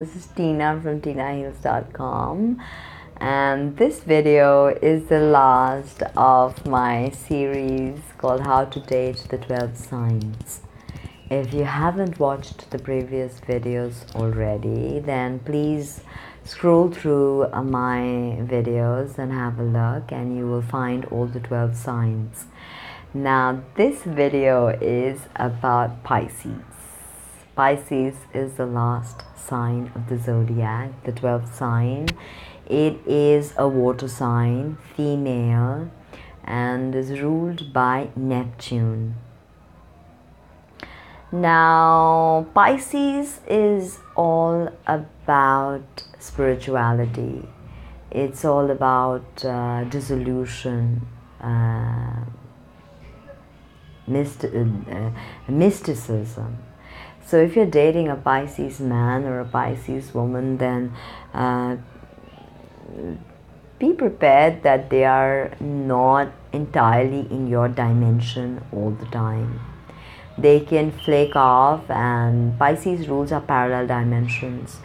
This is Tina from TinaHeals.com, and this video is the last of my series called How to Date the 12 Signs. If you haven't watched the previous videos already, then please scroll through my videos and have a look, and you will find all the 12 signs. Now this video is about Pisces. Pisces is the last sign of the zodiac, the 12th sign. It is a water sign, female, and is ruled by Neptune. Now, Pisces is all about spirituality. It's all about dissolution, mysticism. So if you're dating a Pisces man or a Pisces woman, then be prepared that they are not entirely in your dimension all the time. They can flake off, and Pisces rules are parallel dimensions.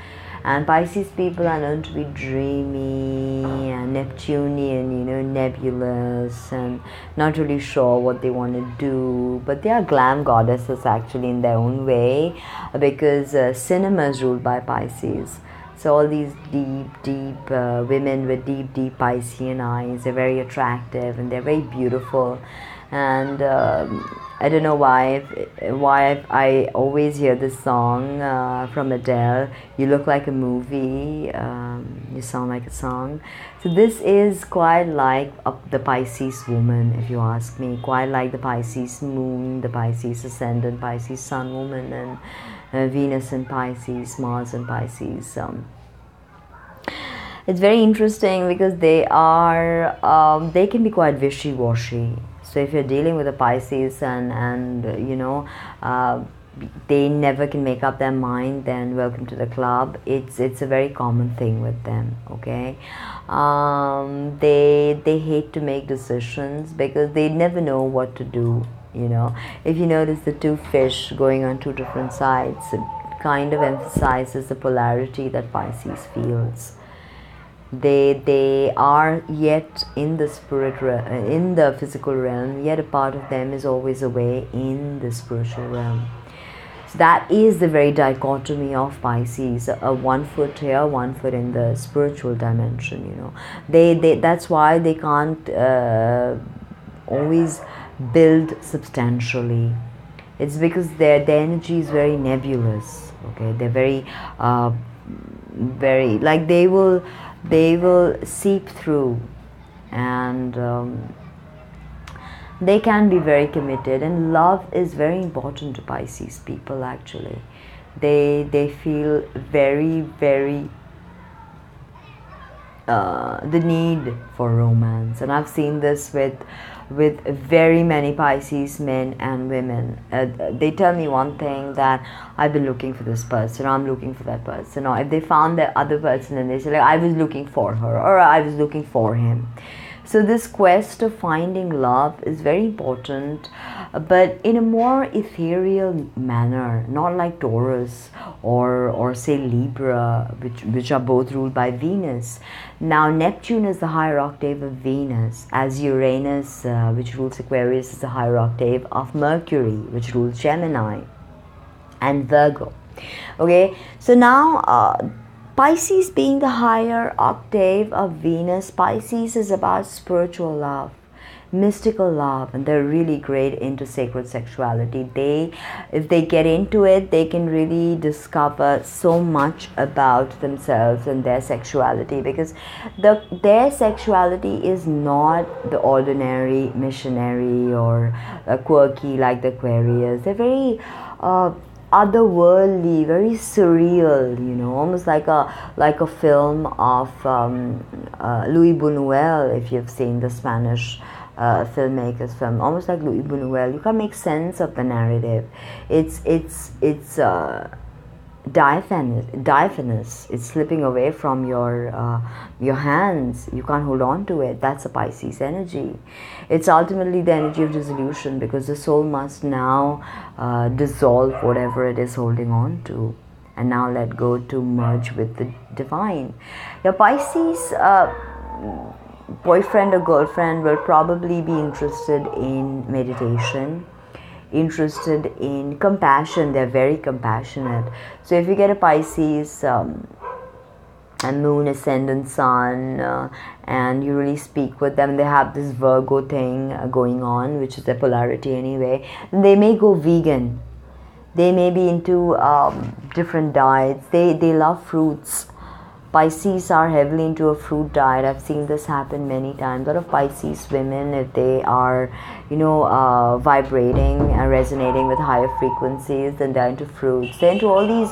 And Pisces people are known to be dreamy and Neptunian, nebulous and not really sure what they want to do. But they are glam goddesses actually in their own way, because cinema is ruled by Pisces. So all these deep women with deep Piscean eyes, they're very attractive and they're very beautiful. And I don't know why I always hear this song from Adele. You look like a movie, you sound like a song. So this is quite like the Pisces woman, if you ask me. Quite like the Pisces moon, the Pisces ascendant, Pisces sun woman, and Venus in Pisces, Mars in Pisces. It's very interesting because they can be quite wishy-washy. So if you're dealing with a Pisces and they never can make up their mind, then welcome to the club. It's a very common thing with them. Okay, they hate to make decisions because they never know what to do. If you notice the two fish going on two different sides, it kind of emphasizes the polarity that Pisces feels. They are yet in the in the physical realm, yet a part of them is always away in the spiritual realm. So that is the very dichotomy of Pisces, one foot here, one foot in the spiritual dimension. That's why they can't always build substantially. It's because their energy is very nebulous. Okay, they're very like they will seep through, and they can be very committed, and love is very important to Pisces people actually. They feel very the need for romance, and I've seen this with very many Pisces men and women. They tell me one thing, that I've been looking for this person, I'm looking for that person, or if they found that other person and they say like, I was looking for her or I was looking for him. So this quest of finding love is very important, but in a more ethereal manner, not like Taurus or say Libra, which are both ruled by Venus. Now Neptune is the higher octave of Venus, as Uranus, which rules Aquarius, is the higher octave of Mercury, which rules Gemini and Virgo. Okay, so now Pisces being the higher octave of Venus, Pisces is about spiritual love, mystical love, and they're really great into sacred sexuality. If they get into it, they can really discover so much about themselves and their sexuality, because their sexuality is not the ordinary missionary or quirky like the Aquarius. They're very otherworldly, very surreal, almost like a film of Louis Buñuel, if you've seen the Spanish filmmaker's film, almost like Louis Buñuel. You can't make sense of the narrative. It's diaphanous. It's slipping away from your hands. You can't hold on to it. That's a Pisces energy. It's ultimately the energy of dissolution, because the soul must now dissolve whatever it is holding on to. and now let go to merge with the divine. Your Pisces boyfriend or girlfriend will probably be interested in meditation, interested in compassion. They're very compassionate. So if you get a Pisces and moon, ascendant, sun, and you really speak with them, they have this Virgo thing going on, which is their polarity anyway, they may go vegan. They may be into different diets. They love fruits. Pisces are heavily into a fruit diet. I've seen this happen many times. A lot of Pisces women, if they are, vibrating and resonating with higher frequencies, then they're into fruits. They're into all these.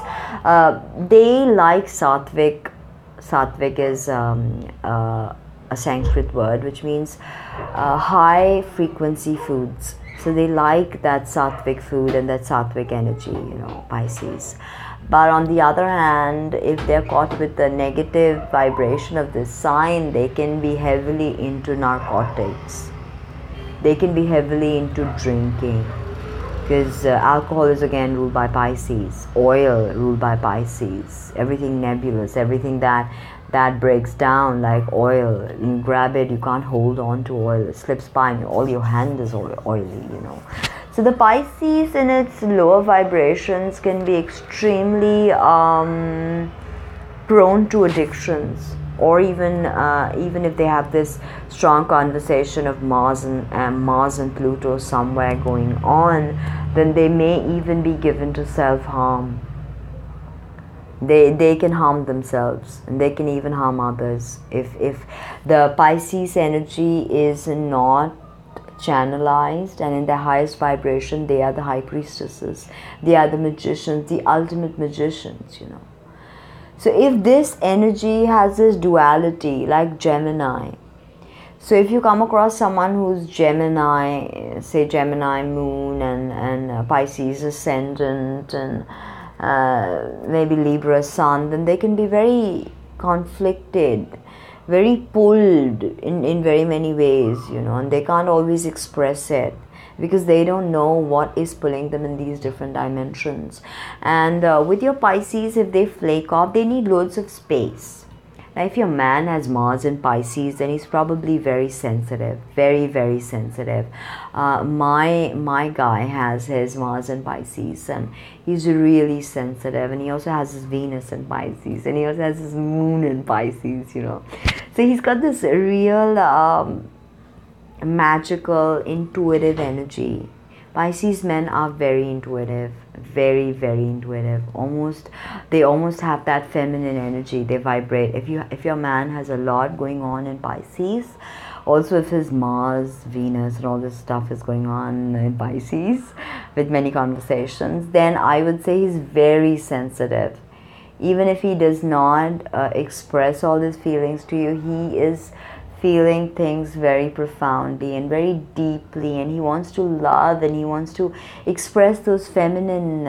They like sattvic. Sattvic is a Sanskrit word which means high frequency foods. So they like that sattvic food and that sattvic energy, Pisces. But on the other hand, if they're caught with the negative vibration of this sign, they can be heavily into narcotics. They can be heavily into drinking. Because alcohol is again ruled by Pisces. Oil ruled by Pisces. Everything nebulous, everything that breaks down like oil. You grab it, you can't hold on to oil. It slips by and all your hand is oily, So the Pisces in its lower vibrations can be extremely prone to addictions, or even if they have this strong conversation of Mars and Pluto somewhere going on, then they may even be given to self-harm. They can harm themselves, and they can even harm others if the Pisces energy is not channelized, and in their highest vibration they are the high priestesses, they are the magicians, the ultimate magicians, So if this energy has this duality like Gemini, so if you come across someone who's Gemini, say Gemini moon and Pisces ascendant and maybe Libra sun, then they can be very conflicted, very pulled in very many ways, and they can't always express it because they don't know what is pulling them in these different dimensions. And with your Pisces, if they flake off, they need loads of space. Now, if your man has Mars in Pisces, then he's probably very sensitive, very, very sensitive. My guy has his Mars in Pisces, and he's really sensitive. And he also has his Venus in Pisces, and he also has his moon in Pisces, So he's got this real magical, intuitive energy. Pisces men are very intuitive, very, very intuitive. They almost have that feminine energy. They vibrate. If your man has a lot going on in Pisces, also if his Mars, Venus, and all this stuff is going on in Pisces with many conversations, then I would say he's very sensitive. Even if he does not express all his feelings to you, he is feeling things very profoundly and very deeply, and he wants to love and he wants to express those feminine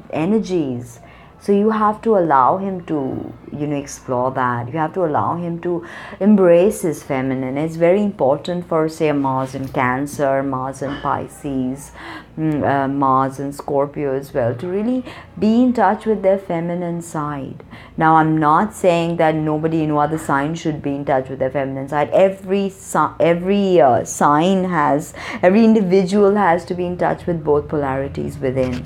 energies. So you have to allow him to, explore that. You have to allow him to embrace his feminine. It's very important for, say, Mars in Cancer, Mars in Pisces, Mars in Scorpio as well, to really be in touch with their feminine side. Now, I'm not saying that nobody in other sign should be in touch with their feminine side. Every individual has to be in touch with both polarities within.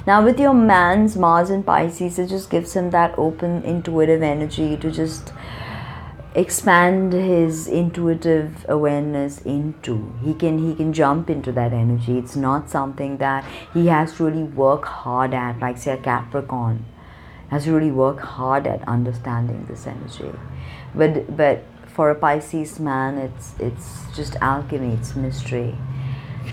Now, with your man's Mars in Pisces, it just gives him that open, intuitive energy to just expand his intuitive awareness into. He can jump into that energy. It's not something that he has to really work hard at, like, say, a Capricorn has to really work hard at understanding this energy. But for a Pisces man, it's just alchemy, it's mystery.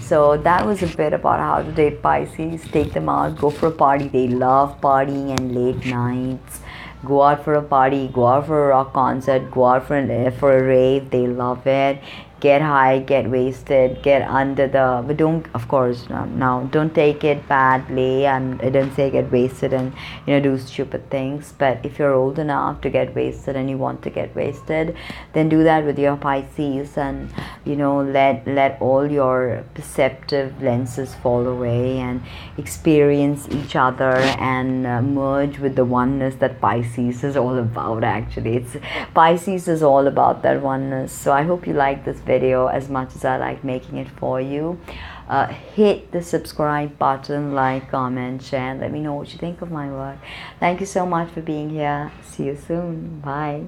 So that was a bit about how to date Pisces. Take them out, go for a party. They love partying and late nights. Go out for a party, go out for a rock concert, go out for a rave. They love it. get high, get wasted, get under the, but don't, of course, now don't take it badly. I didn't say get wasted and do stupid things, but if you're old enough to get wasted and you want to get wasted, then do that with your Pisces, and let all your perceptive lenses fall away and experience each other, and merge with the oneness that Pisces is all about. Actually, it's Pisces is all about that oneness. So I hope you like this video as much as I like making it for you. Hit the subscribe button, like, comment, share, and let me know what you think of my work. Thank you so much for being here. See you soon. Bye.